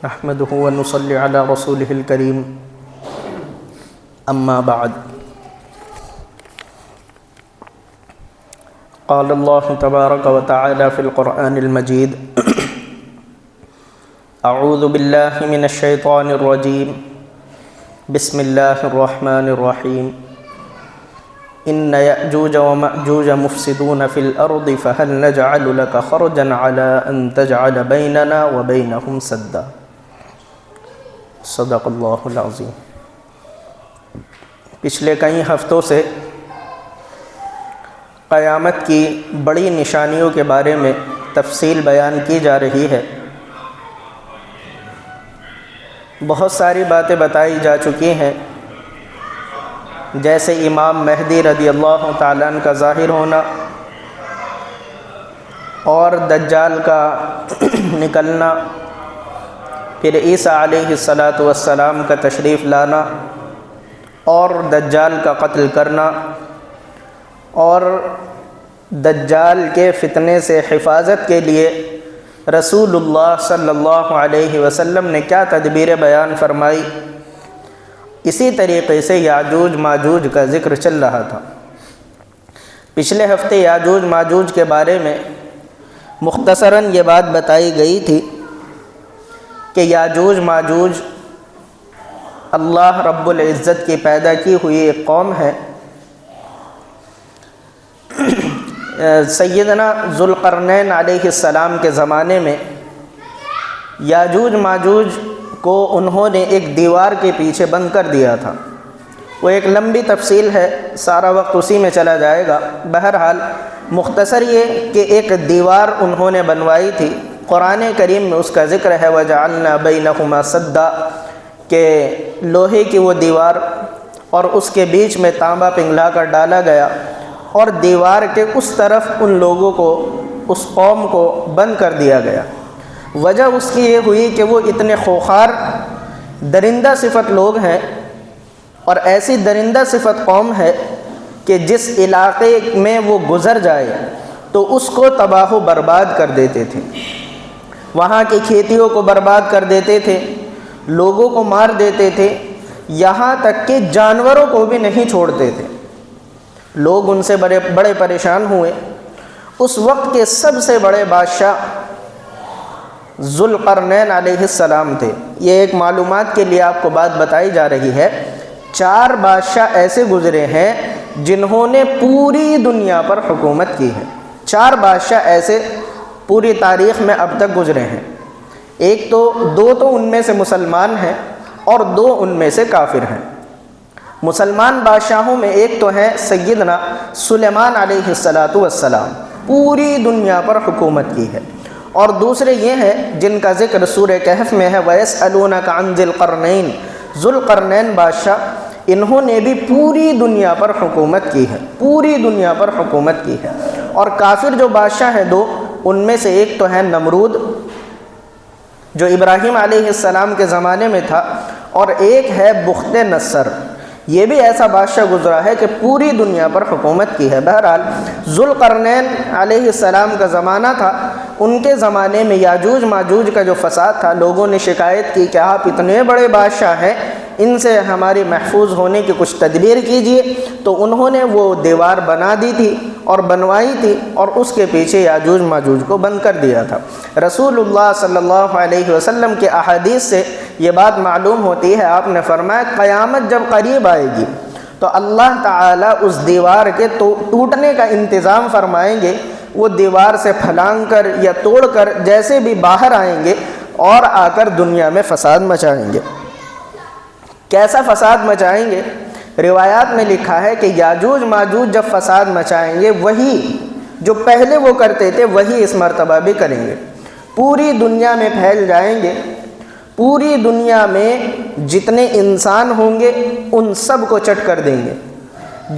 نحمده ونصلي على رسوله الكريم أما بعد قال الله تبارك وتعالى في القرآن المجيد أعوذ بالله من الشيطان الرجيم بسم الله الرحمن الرحيم إن يأجوج ومأجوج مفسدون في الأرض فهل نجعل لك خرجا على أن تجعل بيننا وبينهم سدا صدق اللہ العظیم۔ پچھلے کئی ہفتوں سے قیامت کی بڑی نشانیوں کے بارے میں تفصیل بیان کی جا رہی ہے۔ بہت ساری باتیں بتائی جا چکی ہیں، جیسے امام مہدی رضی اللہ تعالیٰ عنہ کا ظاہر ہونا اور دجال کا نکلنا، پھر عیسیٰ علیہ السلام کا تشریف لانا اور دجال کا قتل کرنا، اور دجال کے فتنے سے حفاظت کے لیے رسول اللہ صلی اللہ علیہ وسلم نے کیا تدبیر بیان فرمائی۔ اسی طریقے سے یاجوج ماجوج کا ذکر چل رہا تھا۔ پچھلے ہفتے یاجوج ماجوج کے بارے میں مختصراً یہ بات بتائی گئی تھی کہ یاجوج ماجوج اللہ رب العزت کی پیدا کی ہوئی ایک قوم ہے۔ سیدنا ذوالقرنین علیہ السلام کے زمانے میں یاجوج ماجوج کو انہوں نے ایک دیوار کے پیچھے بند کر دیا تھا۔ وہ ایک لمبی تفصیل ہے، سارا وقت اسی میں چلا جائے گا۔ بہرحال مختصر یہ کہ ایک دیوار انہوں نے بنوائی تھی۔ قرآن کریم میں اس کا ذکر ہے وَجَعَلْنَا بَيْنَهُمَا سَدًّا، کہ لوہے کی وہ دیوار اور اس کے بیچ میں تانبا پنگھلا کر ڈالا گیا، اور دیوار کے اس طرف ان لوگوں کو، اس قوم کو بند کر دیا گیا۔ وجہ اس کی یہ ہوئی کہ وہ اتنے خوخار درندہ صفت لوگ ہیں، اور ایسی درندہ صفت قوم ہے کہ جس علاقے میں وہ گزر جائے تو اس کو تباہ و برباد کر دیتے تھے، وہاں کی کھیتیوں کو برباد کر دیتے تھے، لوگوں کو مار دیتے تھے، یہاں تک کہ جانوروں کو بھی نہیں چھوڑتے تھے۔ لوگ ان سے بڑے پریشان ہوئے۔ اس وقت کے سب سے بڑے بادشاہ ذوالقرنین علیہ السلام تھے۔ یہ ایک معلومات کے لیے آپ کو بات بتائی جا رہی ہے، 4 بادشاہ ایسے گزرے ہیں جنہوں نے پوری دنیا پر حکومت کی ہے۔ 4 بادشاہ ایسے پوری تاریخ میں اب تک گزرے ہیں۔ دو تو ان میں سے مسلمان ہیں اور 2 ان میں سے کافر ہیں۔ مسلمان بادشاہوں میں ایک تو ہیں سیدنا سلیمان علیہ السلام، پوری دنیا پر حکومت کی ہے، اور دوسرے یہ ہیں جن کا ذکر سورہ کہف میں ہے وَيَسْأَلُونَكَ عَنْ ذِي الْقَرْنَيْنِ، ذوالقرنین بادشاہ، انہوں نے بھی پوری دنیا پر حکومت کی ہے، پوری دنیا پر حکومت کی ہے۔ اور کافر جو بادشاہ ہیں 2، ان میں سے ایک تو ہے نمرود جو ابراہیم علیہ السلام کے زمانے میں تھا، اور ایک ہے بخت نصر، یہ بھی ایسا بادشاہ گزرا ہے کہ پوری دنیا پر حکومت کی ہے۔ بہرحال ذوالقرنین علیہ السلام کا زمانہ تھا، ان کے زمانے میں یاجوج ماجوج کا جو فساد تھا، لوگوں نے شکایت کی کہ آپ اتنے بڑے بادشاہ ہیں، ان سے ہماری محفوظ ہونے کی کچھ تدبیر کیجئے۔ تو انہوں نے وہ دیوار بنا دی تھی اور بنوائی تھی، اور اس کے پیچھے یاجوج ماجوج کو بند کر دیا تھا۔ رسول اللہ صلی اللہ علیہ وسلم کے احادیث سے یہ بات معلوم ہوتی ہے، آپ نے فرمایا قیامت جب قریب آئے گی تو اللہ تعالیٰ اس دیوار کے ٹوٹنے کا انتظام فرمائیں گے۔ وہ دیوار سے پھلانگ کر یا توڑ کر جیسے بھی باہر آئیں گے اور آ کر دنیا میں فساد مچائیں گے۔ کیسا فساد مچائیں گے؟ روایات میں لکھا ہے کہ یاجوج ماجوج جب فساد مچائیں گے، وہی جو پہلے وہ کرتے تھے وہی اس مرتبہ بھی کریں گے۔ پوری دنیا میں پھیل جائیں گے، پوری دنیا میں جتنے انسان ہوں گے ان سب کو چٹ کر دیں گے،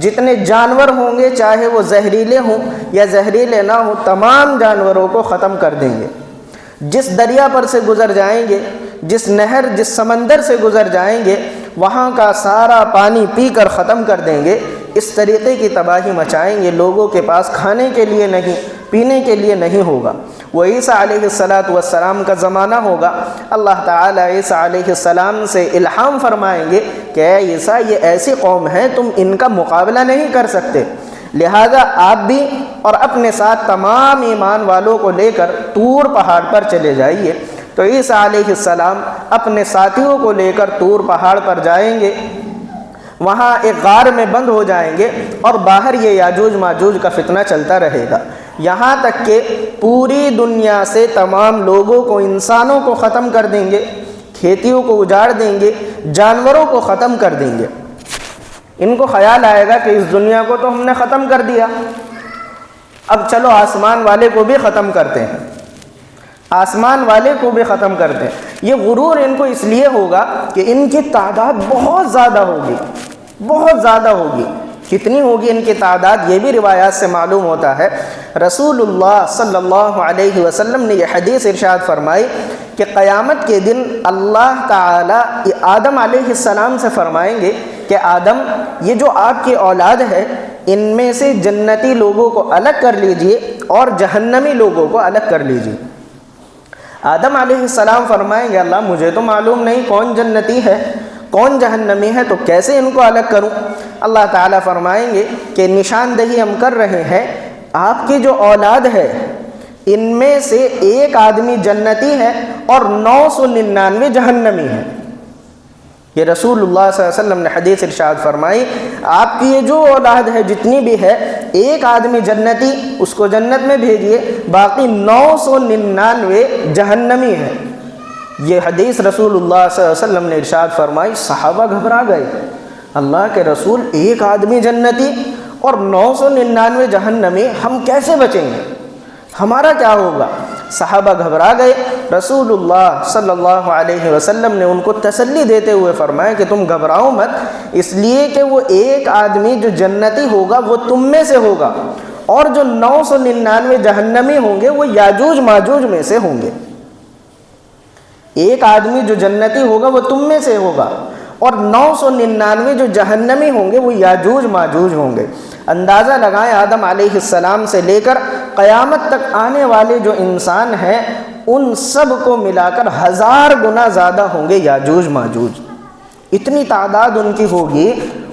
جتنے جانور ہوں گے چاہے وہ زہریلے ہوں یا زہریلے نہ ہوں، تمام جانوروں کو ختم کر دیں گے۔ جس دریا پر سے گزر جائیں گے، جس نہر، جس سمندر سے گزر جائیں گے، وہاں کا سارا پانی پی کر ختم کر دیں گے۔ اس طریقے کی تباہی مچائیں گے، لوگوں کے پاس کھانے کے لیے نہیں، پینے کے لیے نہیں ہوگا۔ وہ عیسیٰ علیہ السلام کا زمانہ ہوگا۔ اللہ تعالیٰ عیسیٰ علیہ السلام سے الہام فرمائیں گے کہ اے عیسیٰ، یہ ایسی قوم ہے تم ان کا مقابلہ نہیں کر سکتے، لہذا آپ بھی اور اپنے ساتھ تمام ایمان والوں کو لے کر طور پہاڑ پر چلے جائیے۔ تو عیسیٰ علیہ السلام اپنے ساتھیوں کو لے کر طور پہاڑ پر جائیں گے، وہاں ایک غار میں بند ہو جائیں گے اور باہر یہ یاجوج ماجوج کا فتنہ چلتا رہے گا، یہاں تک کہ پوری دنیا سے تمام لوگوں کو، انسانوں کو ختم کر دیں گے، کھیتیوں کو اجاڑ دیں گے، جانوروں کو ختم کر دیں گے۔ ان کو خیال آئے گا کہ اس دنیا کو تو ہم نے ختم کر دیا، اب چلو آسمان والے کو بھی ختم کرتے ہیں، آسمان والے کو بھی ختم کرتے ہیں۔ یہ غرور ان کو اس لیے ہوگا کہ ان کی تعداد بہت زیادہ ہوگی، بہت زیادہ ہوگی۔ کتنی ہوگی ان کی تعداد یہ بھی روایات سے معلوم ہوتا ہے۔ رسول اللہ صلی اللہ علیہ وسلم نے یہ حدیث ارشاد فرمائی کہ قیامت کے دن اللہ تعالیٰ آدم علیہ السلام سے فرمائیں گے کہ آدم، یہ جو آپ کی اولاد ہے ان میں سے جنتی لوگوں کو الگ کر لیجئے اور جہنمی لوگوں کو الگ کر لیجئے۔ آدم علیہ السلام فرمائیں گے اللہ مجھے تو معلوم نہیں کون جنتی ہے کون جہنمی ہے، تو کیسے ان کو الگ کروں؟ اللہ تعالیٰ فرمائیں گے کہ نشاندہی ہم کر رہے ہیں، آپ کی جو اولاد ہے ان میں سے ایک آدمی جنتی ہے اور 999 جہنمی ہے۔ یہ رسول اللہ صلی اللہ علیہ وسلم نے حدیث ارشاد فرمائی، آپ کی یہ جو اولاد ہے جتنی بھی ہے، ایک آدمی جنتی، اس کو جنت میں بھیجیے، باقی 999 جہنمی ہے۔ یہ حدیث رسول اللہ صلی اللہ علیہ وسلم نے ارشاد فرمائی، صحابہ گھبرا گئے، اللہ کے رسول ایک آدمی جنتی اور 999 جہنمی، ہم کیسے بچیں گے؟ ہمارا کیا ہوگا؟ صحابہ گھبرا گئے۔ رسول اللہ صلی اللہ علیہ وسلم نے ان کو تسلی دیتے ہوئے فرمایا کہ تم گھبراؤ مت، اس لیے کہ وہ ایک آدمی جو جنتی ہوگا وہ تم میں سے ہوگا، اور جو 999 جہنمی ہوں گے وہ یاجوج ماجوج میں سے ہوں گے۔ ایک آدمی جو جنتی ہوگا وہ تم میں سے ہوگا، اور 999 جو جہنمی ہوں گے وہ یاجوج ماجوج ہوں گے۔ اندازہ لگائیں آدم علیہ السلام سے لے کر قیامت تک آنے والے جو انسان ہیں ان سب کو ملا کر 1000 گنا زیادہ ہوں گے یاجوج ماجوج۔ اتنی تعداد ان کی ہوگی،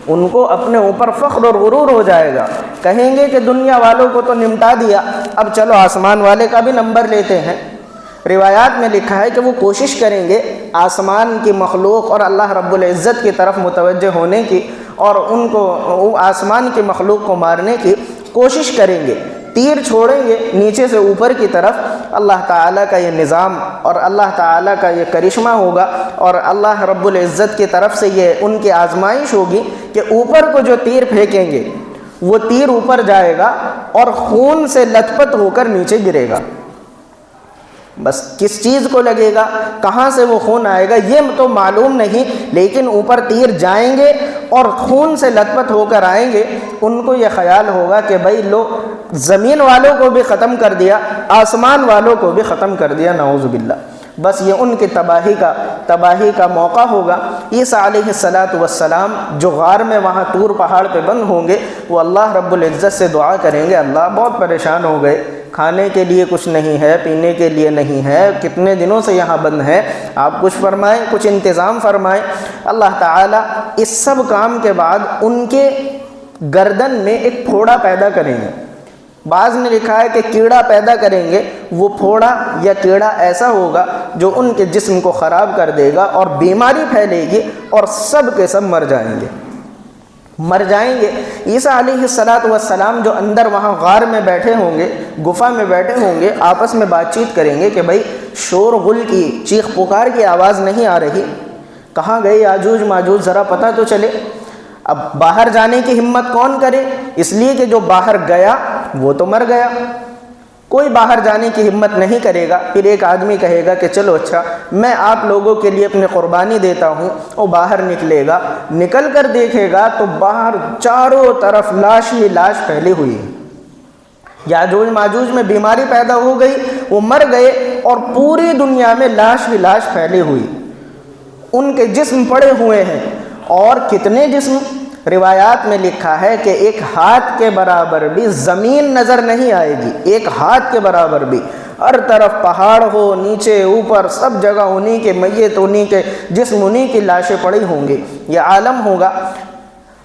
ان کو اپنے اوپر فخر اور غرور ہو جائے گا، کہیں گے کہ دنیا والوں کو تو نمٹا دیا، اب چلو آسمان والے کا بھی نمبر لیتے ہیں۔ روایات میں لکھا ہے کہ وہ کوشش کریں گے آسمان کی مخلوق اور اللہ رب العزت کی طرف متوجہ ہونے کی، اور ان کو آسمان کی مخلوق کو مارنے کی کوشش کریں گے، تیر چھوڑیں گے نیچے سے اوپر کی طرف۔ اللہ تعالیٰ کا یہ نظام اور اللہ تعالیٰ کا یہ کرشمہ ہوگا، اور اللہ رب العزت کی طرف سے یہ ان کی آزمائش ہوگی کہ اوپر کو جو تیر پھینکیں گے وہ تیر اوپر جائے گا اور خون سے لت پت ہو کر نیچے گرے گا۔ بس کس چیز کو لگے گا، کہاں سے وہ خون آئے گا یہ تو معلوم نہیں، لیکن اوپر تیر جائیں گے اور خون سے لت پت ہو کر آئیں گے۔ ان کو یہ خیال ہوگا کہ بھائی لو، زمین والوں کو بھی ختم کر دیا، آسمان والوں کو بھی ختم کر دیا، نعوذ باللہ۔ بس یہ ان کی تباہی کا موقع ہوگا۔ عیسیٰ علیہ السلام جو غار میں وہاں طور پہاڑ پہ بند ہوں گے، وہ اللہ رب العزت سے دعا کریں گے، اللہ بہت پریشان ہو گئے، کھانے کے لیے کچھ نہیں ہے، پینے کے لیے نہیں ہے، کتنے دنوں سے یہاں بند ہیں، آپ کچھ فرمائیں، کچھ انتظام فرمائیں۔ اللہ تعالیٰ اس سب کام کے بعد ان کے گردن میں ایک پھوڑا پیدا کریں گے۔ بعض نے لکھا ہے کہ کیڑا پیدا کریں گے، وہ پھوڑا یا کیڑا ایسا ہوگا جو ان کے جسم کو خراب کر دے گا اور بیماری پھیلے گی اور سب کے سب مر جائیں گے۔ عیسیٰ علیہ السلام جو اندر وہاں غار میں بیٹھے ہوں گے، گفا میں بیٹھے ہوں گے، آپس میں بات چیت کریں گے کہ بھائی شور غل کی، چیخ پکار کی آواز نہیں آ رہی، کہاں گئے یاجوج ماجوج، ذرا پتہ تو چلے۔ اب باہر جانے کی ہمت کون کرے، اس لیے کہ جو باہر گیا وہ تو مر گیا، کوئی باہر جانے کی ہمت نہیں کرے گا۔ پھر ایک آدمی کہے گا کہ چلو اچھا میں آپ لوگوں کے لیے اپنی قربانی دیتا ہوں، وہ باہر نکلے گا، نکل کر دیکھے گا تو باہر چاروں طرف لاش ہی لاش پھیلی ہوئی ہے۔ یاجوج ماجوج میں بیماری پیدا ہو گئی، وہ مر گئے اور پوری دنیا میں لاش ہی لاش پھیلی ہوئی، ان کے جسم پڑے ہوئے ہیں۔ اور کتنے جسم؟ روایات میں لکھا ہے کہ ایک ہاتھ کے برابر بھی زمین نظر نہیں آئے گی، ایک ہاتھ کے برابر بھی۔ ہر طرف پہاڑ ہو، نیچے اوپر سب جگہ انہی کے میت، انہی کے جسم، انہی کی لاشیں پڑی ہوں گی، یہ عالم ہوگا۔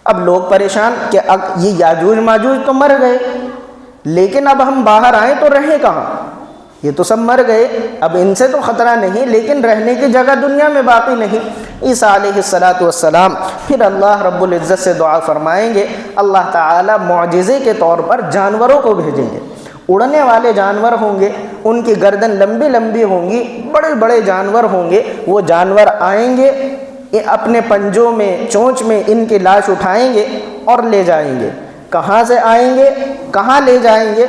اب لوگ پریشان کہ اب یہ یاجوج ماجوج تو مر گئے، لیکن اب ہم باہر آئیں تو رہیں کہاں؟ یہ تو سب مر گئے، اب ان سے تو خطرہ نہیں، لیکن رہنے کی جگہ دنیا میں باقی نہیں۔ عیسیٰ علیہ السلام پھر اللہ رب العزت سے دعا فرمائیں گے، اللہ تعالیٰ معجزے کے طور پر جانوروں کو بھیجیں گے، اڑنے والے جانور ہوں گے، ان کی گردن لمبی لمبی ہوں گی، بڑے بڑے جانور ہوں گے، وہ جانور آئیں گے، اپنے پنجوں میں، چونچ میں ان کی لاش اٹھائیں گے اور لے جائیں گے۔ کہاں سے آئیں گے، کہاں لے جائیں گے،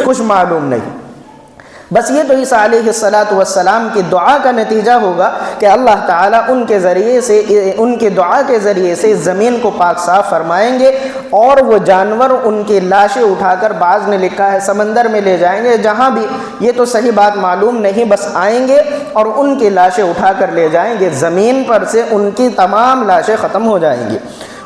کچھ معلوم نہیں۔ بس یہ تو عیسیٰ علیہ السلام کی دعا کا نتیجہ ہوگا کہ اللہ تعالیٰ ان کے ذریعے سے، ان کی دعا کے ذریعے سے زمین کو پاک صاف فرمائیں گے، اور وہ جانور ان کی لاشیں اٹھا کر، بعض نے لکھا ہے سمندر میں لے جائیں گے، جہاں بھی، یہ تو صحیح بات معلوم نہیں، بس آئیں گے اور ان کی لاشیں اٹھا کر لے جائیں گے، زمین پر سے ان کی تمام لاشیں ختم ہو جائیں گی،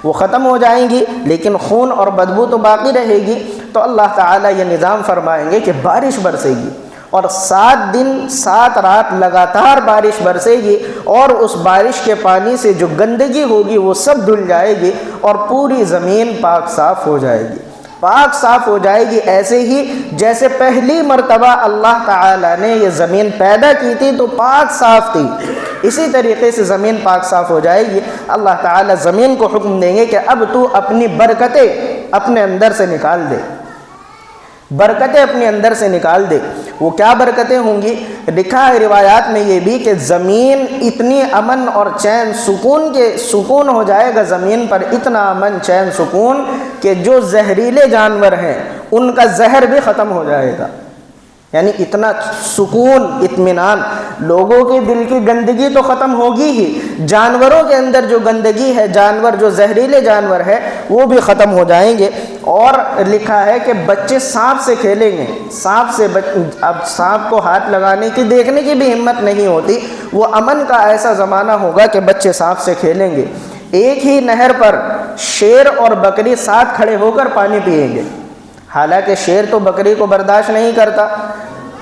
وہ ختم ہو جائیں گی، لیکن خون اور بدبو تو باقی رہے گی۔ تو اللہ تعالیٰ یہ نظام فرمائیں گے کہ بارش برسے گی، اور 7 دن 7 رات لگاتار بارش برسے گی، اور اس بارش کے پانی سے جو گندگی ہوگی وہ سب دھل جائے گی، اور پوری زمین پاک صاف ہو جائے گی، پاک صاف ہو جائے گی، ایسے ہی جیسے پہلی مرتبہ اللہ تعالیٰ نے یہ زمین پیدا کی تھی تو پاک صاف تھی، اسی طریقے سے زمین پاک صاف ہو جائے گی۔ اللہ تعالیٰ زمین کو حکم دیں گے کہ اب تو اپنی برکتیں اپنے اندر سے نکال دے، برکتیں اپنے اندر سے نکال دے۔ وہ کیا برکتیں ہوں گی؟ لکھا ہے روایات میں یہ بھی کہ زمین اتنی امن اور چین سکون ہو جائے گا زمین پر، اتنا امن چین سکون کہ جو زہریلے جانور ہیں ان کا زہر بھی ختم ہو جائے گا، یعنی اتنا سکون، اطمینان۔ لوگوں کے دل کی گندگی تو ختم ہوگی ہی، جانوروں کے اندر جو گندگی ہے، جانور جو زہریلے جانور ہے وہ بھی ختم ہو جائیں گے۔ اور لکھا ہے کہ بچے سانپ سے کھیلیں گے، اب سانپ کو ہاتھ لگانے کی، دیکھنے کی بھی ہمت نہیں ہوتی، وہ امن کا ایسا زمانہ ہوگا کہ بچے سانپ سے کھیلیں گے۔ ایک ہی نہر پر شیر اور بکری ساتھ کھڑے ہو کر پانی پئیں گے، حالانکہ شیر تو بکری کو برداشت نہیں کرتا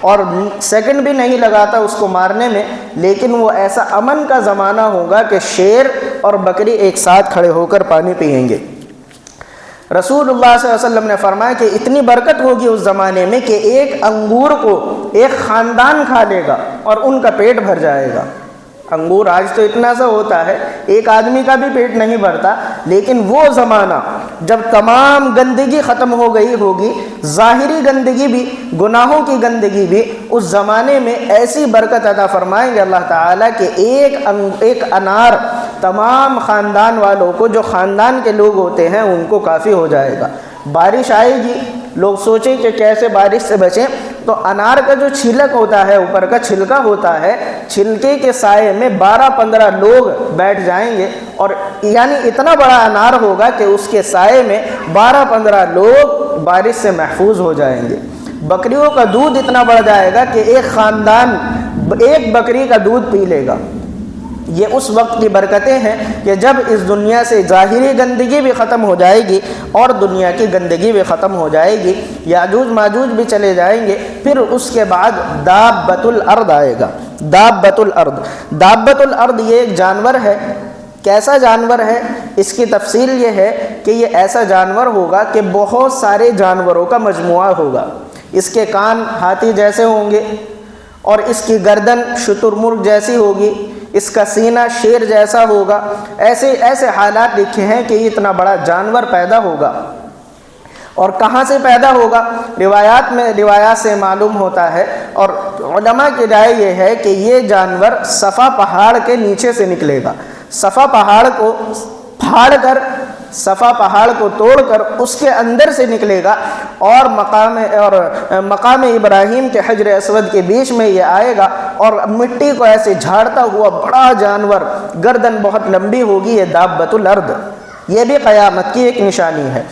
اور سیکنڈ بھی نہیں لگاتا اس کو مارنے میں، لیکن وہ ایسا امن کا زمانہ ہوگا کہ شیر اور بکری ایک ساتھ کھڑے ہو کر پانی پئیں گے۔ رسول اللہ صلی اللہ علیہ وسلم نے فرمایا کہ اتنی برکت ہوگی اس زمانے میں کہ ایک انگور کو ایک خاندان کھا لے گا اور ان کا پیٹ بھر جائے گا۔ انگور آج تو اتنا سا ہوتا ہے، ایک آدمی کا بھی پیٹ نہیں بھرتا، لیکن وہ زمانہ جب تمام گندگی ختم ہو گئی ہوگی، ظاہری گندگی بھی، گناہوں کی گندگی بھی، اس زمانے میں ایسی برکت عطا فرمائیں گے اللہ تعالیٰ کہ ایک انار تمام خاندان والوں کو، جو خاندان کے لوگ ہوتے ہیں ان کو کافی ہو جائے گا۔ بارش آئے گی، لوگ سوچیں کہ کیسے بارش سے بچیں، تو انار کا جو چھلک ہوتا ہے، اوپر کا چھلکا ہوتا ہے، چھلکے کے سائے میں 12-15 لوگ بیٹھ جائیں گے، اور یعنی اتنا بڑا انار ہوگا کہ اس کے سائے میں 12-15 لوگ بارش سے محفوظ ہو جائیں گے۔ بکریوں کا دودھ اتنا بڑھ جائے گا کہ ایک خاندان ایک بکری کا دودھ پی لے گا۔ یہ اس وقت کی برکتیں ہیں کہ جب اس دنیا سے ظاہری گندگی بھی ختم ہو جائے گی اور دنیا کی گندگی بھی ختم ہو جائے گی، یاجوج ماجوج بھی چلے جائیں گے۔ پھر اس کے بعد دابۃ الارض آئے گا۔ دابۃ الارض یہ ایک جانور ہے۔ کیسا جانور ہے؟ اس کی تفصیل یہ ہے کہ یہ ایسا جانور ہوگا کہ بہت سارے جانوروں کا مجموعہ ہوگا۔ اس کے کان ہاتھی جیسے ہوں گے، اور اس کی گردن شتر مرغ جیسی ہوگی، اس کا سینہ شیر جیسا ہوگا۔ ایسے حالات لکھے ہیں کہ اتنا بڑا جانور پیدا ہوگا۔ اور کہاں سے پیدا ہوگا؟ روایات سے معلوم ہوتا ہے، اور علماء کی رائے یہ ہے کہ یہ جانور صفا پہاڑ کے نیچے سے نکلے گا۔ صفا پہاڑ کو پھاڑ کر، صفا پہاڑ کو توڑ کر اس کے اندر سے نکلے گا، اور مقام ابراہیم کے حجر اسود کے بیچ میں یہ آئے گا، اور مٹی کو ایسے جھاڑتا ہوا بڑا جانور، گردن بہت لمبی ہوگی۔ یہ دابۃ الارض، یہ بھی قیامت کی ایک نشانی ہے،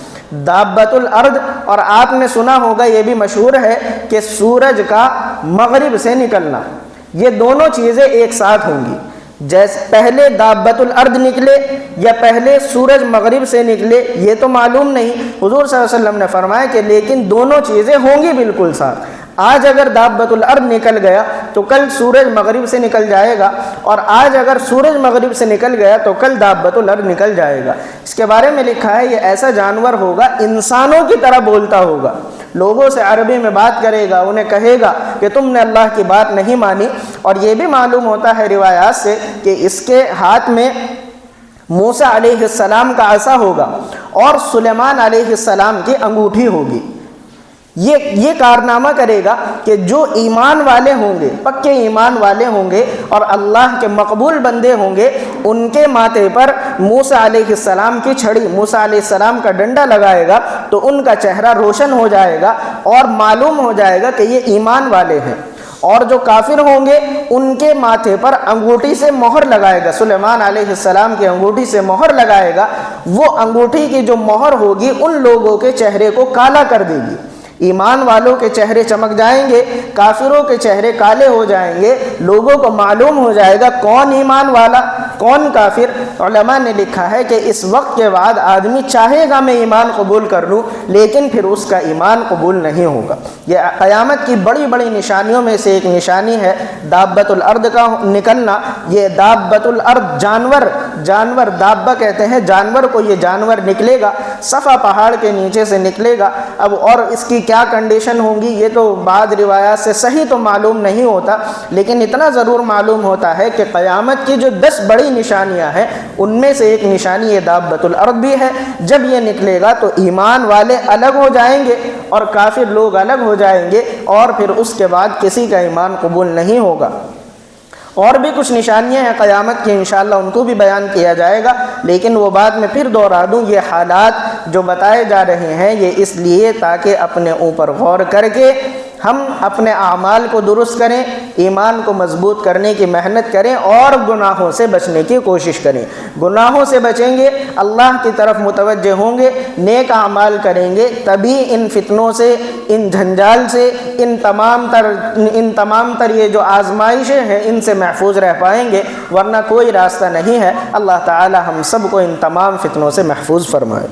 دابۃ الارض۔ اور آپ نے سنا ہوگا، یہ بھی مشہور ہے کہ سورج کا مغرب سے نکلنا، یہ دونوں چیزیں ایک ساتھ ہوں گی۔ جیسے پہلے دابۃ الارض نکلے یا پہلے سورج مغرب سے نکلے یہ تو معلوم نہیں، حضور صلی اللہ علیہ وسلم نے فرمایا کہ لیکن دونوں چیزیں ہوں گی بالکل ساتھ۔ آج اگر دابۃ الارض نکل گیا تو کل سورج مغرب سے نکل جائے گا، اور آج اگر سورج مغرب سے نکل گیا تو کل دابۃ الارض نکل جائے گا۔ اس کے بارے میں لکھا ہے یہ ایسا جانور ہوگا انسانوں کی طرح بولتا ہوگا، لوگوں سے عربی میں بات کرے گا، انہیں کہے گا کہ تم نے اللہ کی بات نہیں مانی۔ اور یہ بھی معلوم ہوتا ہے روایات سے کہ اس کے ہاتھ میں موسیٰ علیہ السلام کا عصا ہوگا اور سلیمان علیہ السلام کی انگوٹھی ہوگی۔ یہ کارنامہ کرے گا کہ جو ایمان والے ہوں گے، پکے ایمان والے ہوں گے اور اللہ کے مقبول بندے ہوں گے، ان کے ماتھے پر موسیٰ علیہ السلام کی چھڑی، موسیٰ علیہ السلام کا ڈنڈا لگائے گا تو ان کا چہرہ روشن ہو جائے گا اور معلوم ہو جائے گا کہ یہ ایمان والے ہیں۔ اور جو کافر ہوں گے ان کے ماتھے پر انگوٹھی سے مہر لگائے گا، سلیمان علیہ السلام کی انگوٹھی سے مہر لگائے گا، وہ انگوٹھی کی جو مہر ہوگی ان لوگوں کے چہرے کو کالا کر دے گی۔ ایمان والوں کے چہرے چمک جائیں گے، کافروں کے چہرے کالے ہو جائیں گے، لوگوں کو معلوم ہو جائے گا کون ایمان والا کون کافر۔ علماء نے لکھا ہے کہ اس وقت کے بعد آدمی چاہے گا میں ایمان قبول کر لوں لیکن پھر اس کا ایمان قبول نہیں ہوگا۔ یہ قیامت کی بڑی بڑی نشانیوں میں سے ایک نشانی ہے دابۃ الارض کا نکلنا۔ یہ دابۃ الارض جانور دابہ کہتے ہیں جانور کو، یہ جانور نکلے گا، صفا پہاڑ کے نیچے سے نکلے گا۔ اب اور اس کی کیا کنڈیشن ہوں گی یہ تو بعض روایات سے صحیح تو معلوم نہیں ہوتا، لیکن اتنا ضرور معلوم ہوتا ہے کہ قیامت کی جو 10 بڑی نشانیاں ہیں ان میں سے ایک نشانی یہ دابۃ الارض بھی ہے۔ جب یہ نکلے گا تو ایمان والے الگ ہو جائیں گے اور کافر لوگ الگ ہو جائیں گے، اور پھر اس کے بعد کسی کا ایمان قبول نہیں ہوگا۔ اور بھی کچھ نشانیاں ہیں قیامت کی، انشاءاللہ ان کو بھی بیان کیا جائے گا، لیکن وہ بعد میں پھر دوہرا دوں۔ یہ حالات جو بتائے جا رہے ہیں یہ اس لیے تاکہ اپنے اوپر غور کر کے ہم اپنے اعمال کو درست کریں، ایمان کو مضبوط کرنے کی محنت کریں اور گناہوں سے بچنے کی کوشش کریں۔ گناہوں سے بچیں گے، اللہ کی طرف متوجہ ہوں گے، نیک اعمال کریں گے، تبھی ان فتنوں سے، ان جھنجال سے، ان تمام تر یہ جو آزمائشیں ہیں ان سے محفوظ رہ پائیں گے، ورنہ کوئی راستہ نہیں ہے۔ اللہ تعالی ہم سب کو ان تمام فتنوں سے محفوظ فرمائے۔